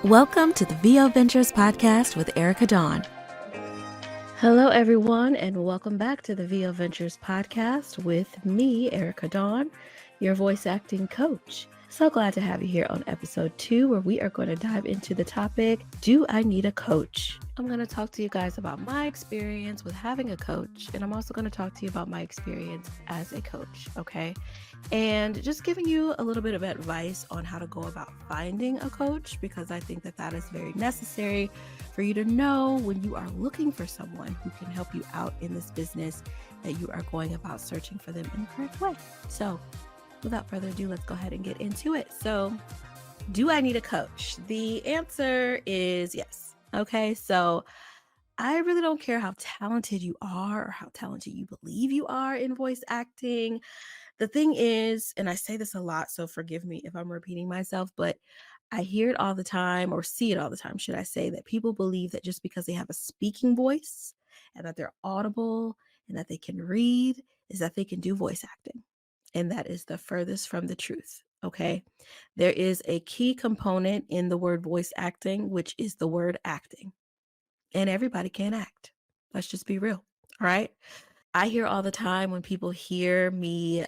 Welcome to the VO Ventures podcast with Erica Dawn. Hello, everyone, and welcome back to the VO Ventures podcast with me, Erica Dawn, your voice acting coach. So glad to have you here on episode 2, where we are going to dive into the topic, do I need a coach? I'm going to talk to you guys about my experience with having a coach, and I'm also going to talk to you about my experience as a coach, okay? And just giving you a little bit of advice on how to go about finding a coach, because I think that is very necessary for you to know when you are looking for someone who can help you out in this business, that you are going about searching for them in the correct way. So without further ado, let's go ahead and get into it. So do I need a coach? The answer is yes. Okay, so I really don't care how talented you are or how talented you believe you are in voice acting. The thing is, and I say this a lot, so forgive me if I'm repeating myself, but I hear it all the time, or see it all the time, should I say, that people believe that just because they have a speaking voice and that they're audible and that they can read, is that they can do voice acting. And that is the furthest from the truth. Okay. There is a key component in the word voice acting, which is the word acting. And everybody can act. Let's just be real. All right. I hear all the time when people hear me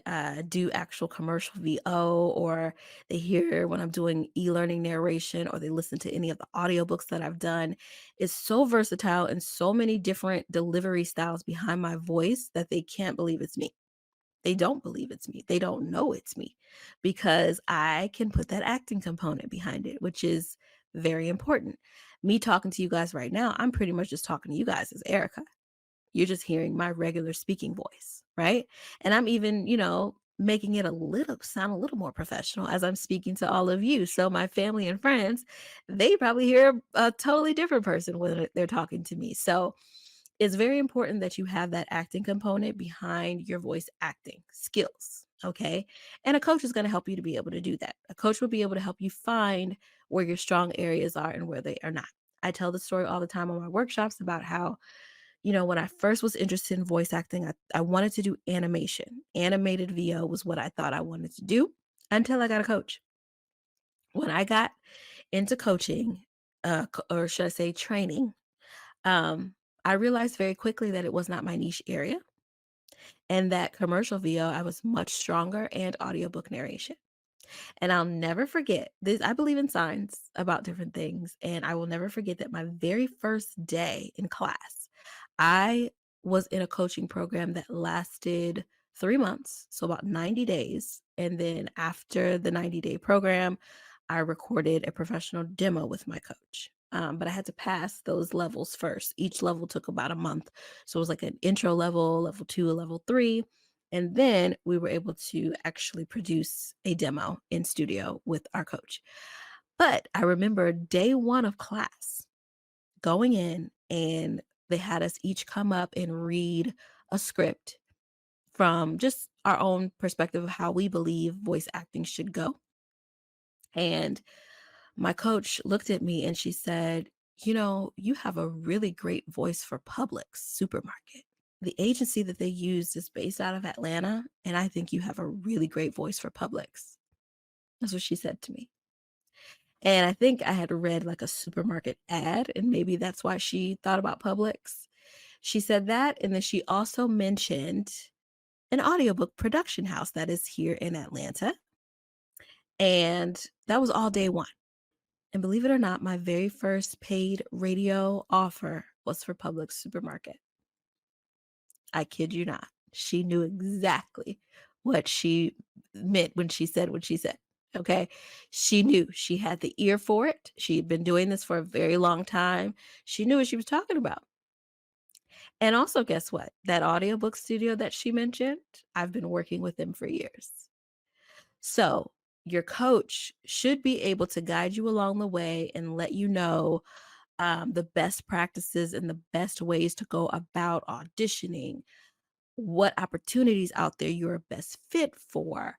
do actual commercial VO, or they hear when I'm doing e-learning narration, or they listen to any of the audiobooks that I've done. It's so versatile and so many different delivery styles behind my voice that they can't believe it's me. They don't believe it's me. They don't know it's me, because I can put that acting component behind it, which is very important. Me talking to you guys right now, I'm pretty much just talking to you guys as Erica. You're just hearing my regular speaking voice, right? And I'm even, making it sound a little more professional as I'm speaking to all of you. So my family and friends, they probably hear a totally different person when they're talking to me. So it's very important that you have that acting component behind your voice acting skills. Okay. And a coach is going to help you to be able to do that. A coach will be able to help you find where your strong areas are and where they are not. I tell the story all the time on my workshops about how, when I first was interested in voice acting, I wanted to do animation. Animated VO was what I thought I wanted to do until I got a coach. When I got into coaching, or should I say training, I realized very quickly that it was not my niche area, and that commercial VO, I was much stronger, and audiobook narration. And I'll never forget this. I believe in signs about different things, and I will never forget that my very first day in class, I was in a coaching program that lasted 3 months, so about 90 days. And then after the 90-day program, I recorded a professional demo with my coach. But I had to pass those levels first. Each level took about a month. So it was like an intro level, level 2, a level 3. And then we were able to actually produce a demo in studio with our coach. But I remember day 1 of class going in, and they had us each come up and read a script from just our own perspective of how we believe voice acting should go. And my coach looked at me and she said, you have a really great voice for Publix supermarket. The agency that they used is based out of Atlanta, and I think you have a really great voice for Publix. That's what she said to me. And I think I had read like a supermarket ad, and maybe that's why she thought about Publix. She said that, and then she also mentioned an audiobook production house that is here in Atlanta. And that was all day 1. And believe it or not, my very first paid radio offer was for Publix supermarket. I kid you not. She knew exactly what she meant when she said what she said. Okay. She knew. She had the ear for it. She had been doing this for a very long time. She knew what she was talking about. And also, guess what? That audiobook studio that she mentioned, I've been working with them for years. So your coach should be able to guide you along the way and let you know the best practices and the best ways to go about auditioning, what opportunities out there you're best fit for.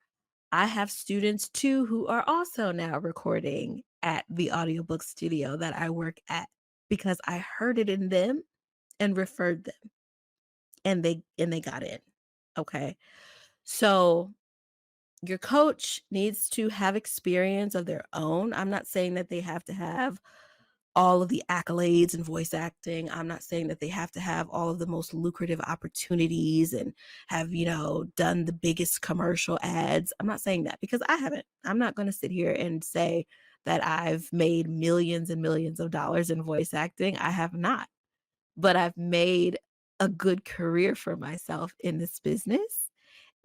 I have students too who are also now recording at the audiobook studio that I work at, because I heard it in them and referred them, and they got in. Okay. So Your coach needs to have experience of their own. I'm not saying that they have to have all of the accolades in voice acting. I'm not saying that they have to have all of the most lucrative opportunities and have, done the biggest commercial ads. I'm not saying that because I haven't. I'm not going to sit here and say that I've made millions and millions of dollars in voice acting. I have not, but I've made a good career for myself in this business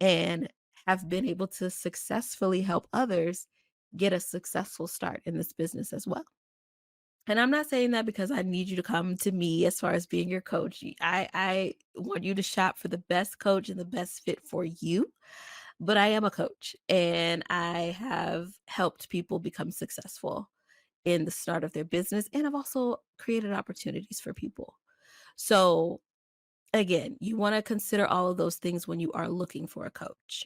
and have been able to successfully help others get a successful start in this business as well. And I'm not saying that because I need you to come to me as far as being your coach. I want you to shop for the best coach and the best fit for you. But I am a coach and I have helped people become successful in the start of their business. And I've also created opportunities for people. So, again, you want to consider all of those things when you are looking for a coach.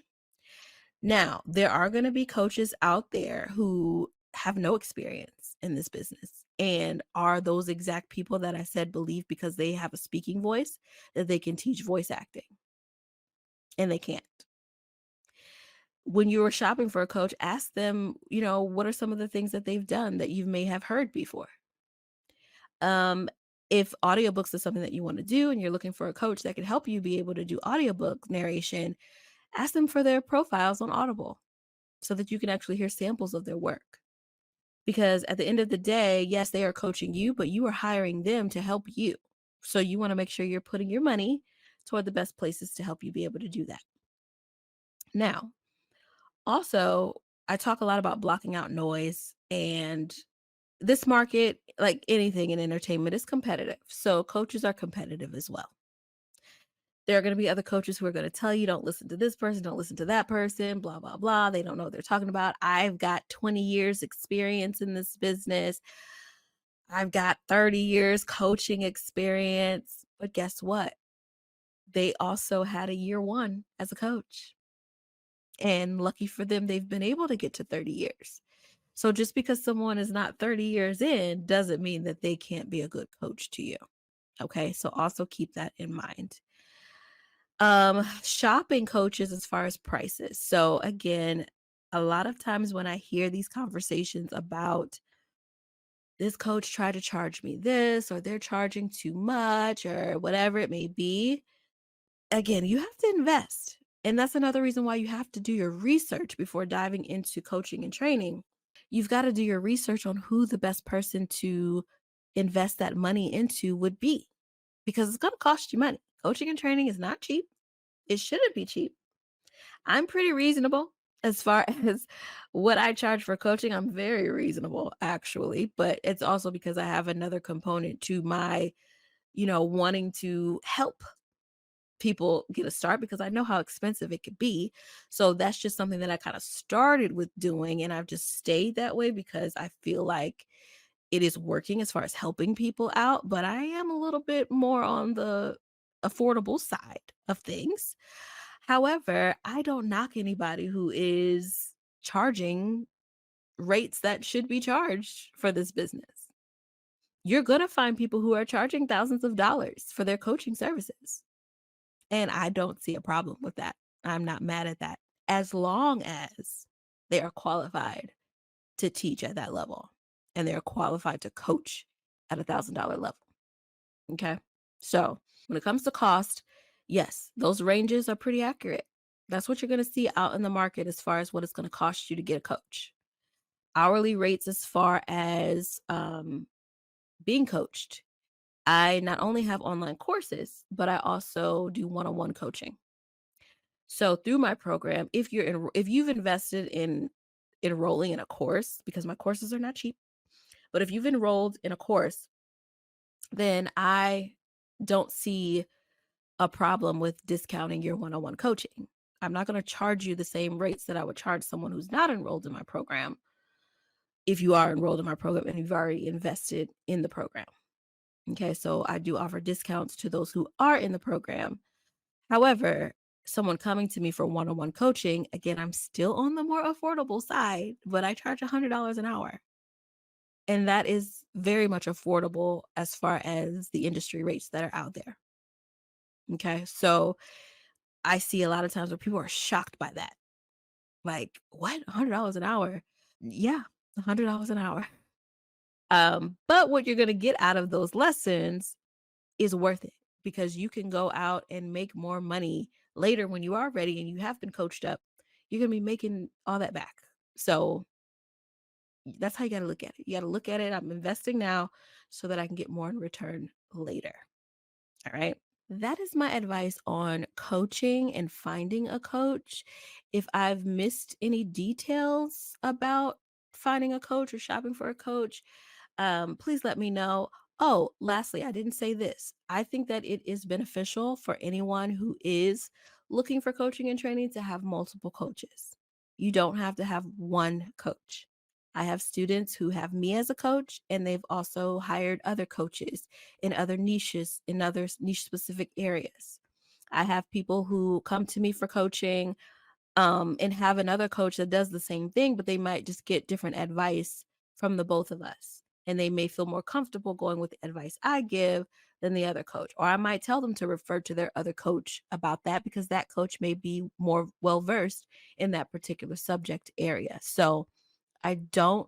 Now, there are going to be coaches out there who have no experience in this business and are those exact people that I said believe because they have a speaking voice that they can teach voice acting, and they can't. When you are shopping for a coach, ask them, what are some of the things that they've done that you may have heard before? Um, if audiobooks is something that you want to do and you're looking for a coach that can help you be able to do audiobook narration, ask them for their profiles on Audible so that you can actually hear samples of their work. Because at the end of the day, yes, they are coaching you, but you are hiring them to help you. So you want to make sure you're putting your money toward the best places to help you be able to do that. Now, also, I talk a lot about blocking out noise, and this market, like anything in entertainment, is competitive. So coaches are competitive as well. There are going to be other coaches who are going to tell you, don't listen to this person, don't listen to that person, blah, blah, blah. They don't know what they're talking about. I've got 20 years experience in this business. I've got 30 years coaching experience. But guess what? They also had a year one as a coach. And lucky for them, they've been able to get to 30 years. So just because someone is not 30 years in doesn't mean that they can't be a good coach to you. Okay. So also keep that in mind. Shopping coaches as far as prices. So again, a lot of times when I hear these conversations about this coach tried to charge me this, or they're charging too much, or whatever it may be, again, you have to invest. And that's another reason why you have to do your research before diving into coaching and training. You've got to do your research on who the best person to invest that money into would be, because it's going to cost you money. Coaching and training is not cheap. It shouldn't be cheap. I'm pretty reasonable as far as what I charge for coaching. I'm very reasonable, actually, but it's also because I have another component to my, wanting to help people get a start, because I know how expensive it could be. So that's just something that I kind of started with doing, and I've just stayed that way because I feel like it is working as far as helping people out, but I am a little bit more on the affordable side of things. However, I don't knock anybody who is charging rates that should be charged for this business. You're going to find people who are charging thousands of dollars for their coaching services. And I don't see a problem with that. I'm not mad at that, as long as they are qualified to teach at that level and they're qualified to coach at $1,000 level. Okay. So when it comes to cost, yes, those ranges are pretty accurate. That's what you're going to see out in the market as far as what it's going to cost you to get a coach. Hourly rates as far as being coached. I not only have online courses, but I also do one-on-one coaching. So through my program, if you've invested in enrolling in a course, because my courses are not cheap, but if you've enrolled in a course, then I don't see a problem with discounting your one-on-one coaching. I'm not going to charge you the same rates that I would charge someone who's not enrolled in my program if you are enrolled in my program and you've already invested in the program. Okay, so I do offer discounts to those who are in the program. However, someone coming to me for one-on-one coaching, again, I'm still on the more affordable side, but I charge $100 an hour. And that is very much affordable as far as the industry rates that are out there. Okay, so I see a lot of times where people are shocked by that. Like, what? $100 an hour? Yeah, $100 an hour. But what you're going to get out of those lessons is worth it because you can go out and make more money later when you are ready and you have been coached up. You're going to be making all that back. So that's how you got to look at it. You got to look at it. I'm investing now so that I can get more in return later. All right. That is my advice on coaching and finding a coach. If I've missed any details about finding a coach or shopping for a coach, please let me know. Oh, lastly, I didn't say this. I think that it is beneficial for anyone who is looking for coaching and training to have multiple coaches. You don't have to have one coach. I have students who have me as a coach, and they've also hired other coaches in other niches, in other niche specific areas. I have people who come to me for coaching and have another coach that does the same thing, but they might just get different advice from the both of us. And they may feel more comfortable going with the advice I give than the other coach. Or I might tell them to refer to their other coach about that because that coach may be more well versed in that particular subject area. So I don't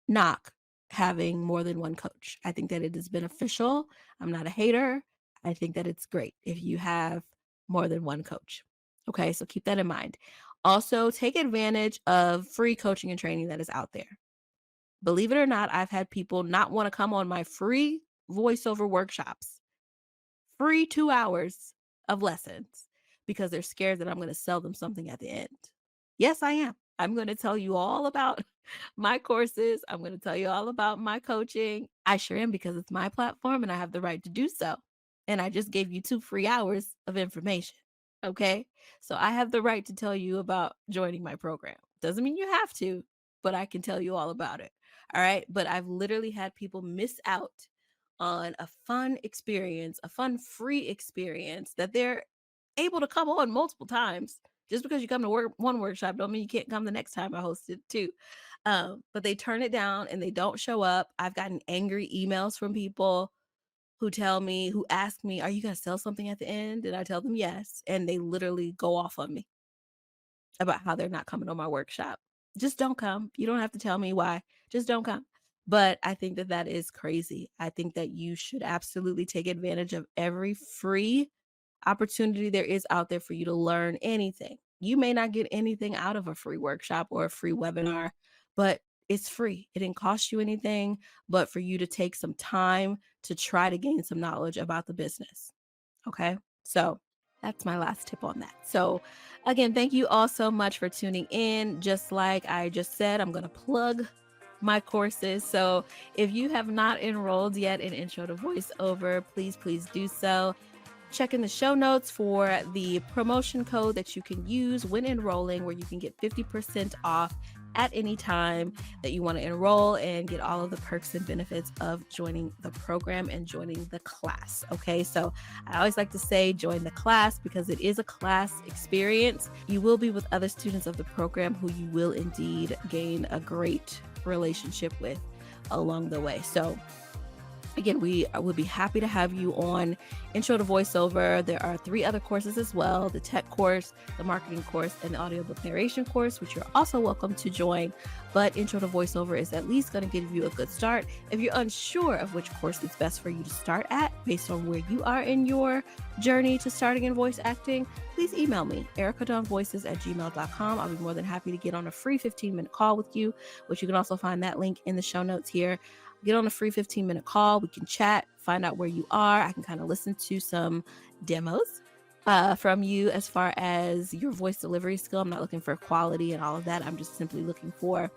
knock having more than one coach. I think that it is beneficial. I'm not a hater. I think that it's great if you have more than one coach. Okay, so keep that in mind. Also, take advantage of free coaching and training that is out there. Believe it or not, I've had people not want to come on my free voiceover workshops, free 2 hours of lessons, because they're scared that I'm going to sell them something at the end. Yes, I am. I'm going to tell you all about my courses. I'm going to tell you all about my coaching. I sure am because it's my platform and I have the right to do so. And I just gave you 2 free hours of information. Okay. So I have the right to tell you about joining my program. Doesn't mean you have to, but I can tell you all about it. All right. But I've literally had people miss out on a fun experience, a fun free experience that they're able to come on multiple times. Just because you come to one workshop don't mean you can't come the next time I host it too. But they turn it down and they don't show up. I've gotten angry emails from people who ask me, are you going to sell something at the end? And I tell them yes. And they literally go off on me about how they're not coming on my workshop. Just don't come. You don't have to tell me why. Just don't come. But I think that that is crazy. I think that you should absolutely take advantage of every free opportunity there is out there for you to learn anything. You may not get anything out of a free workshop or a free webinar, but it's free. It didn't cost you anything, but for you to take some time to try to gain some knowledge about the business. Okay. So that's my last tip on that. So again, thank you all so much for tuning in. Just like I just said, I'm going to plug my courses. So if you have not enrolled yet in Intro to VoiceOver, please do so. Check in the show notes for the promotion code that you can use when enrolling, where you can get 50% off at any time that you want to enroll and get all of the perks and benefits of joining the program and joining the class. Okay, so I always like to say join the class because it is a class experience. You will be with other students of the program who you will indeed gain a great relationship with along the way. So again, we would be happy to have you on Intro to VoiceOver. There are 3 other courses as well, the tech course, the marketing course, and the audiobook narration course, which you're also welcome to join. But Intro to VoiceOver is at least going to give you a good start. If you're unsure of which course is best for you to start at based on where you are in your journey to starting in voice acting, please email me, ericadawnvoices@gmail.com. I'll be more than happy to get on a free 15-minute call with you, which you can also find that link in the show notes here. Get on a free 15-minute call. We can chat, find out where you are. I can kind of listen to some demos from you as far as your voice delivery skill. I'm not looking for quality and all of that. I'm just simply looking for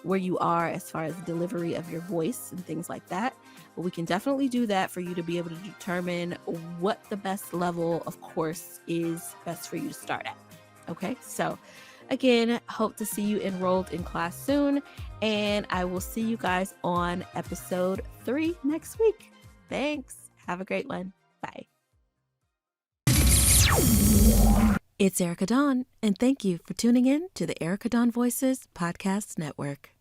where you are as far as delivery of your voice and things like that. But we can definitely do that for you to be able to determine what the best level of course is best for you to start at. Okay, so again, hope to see you enrolled in class soon, and I will see you guys on episode 3 next week. Thanks. Have a great one. Bye. It's Erica Dawn, and thank you for tuning in to the Erica Dawn Voices Podcast Network.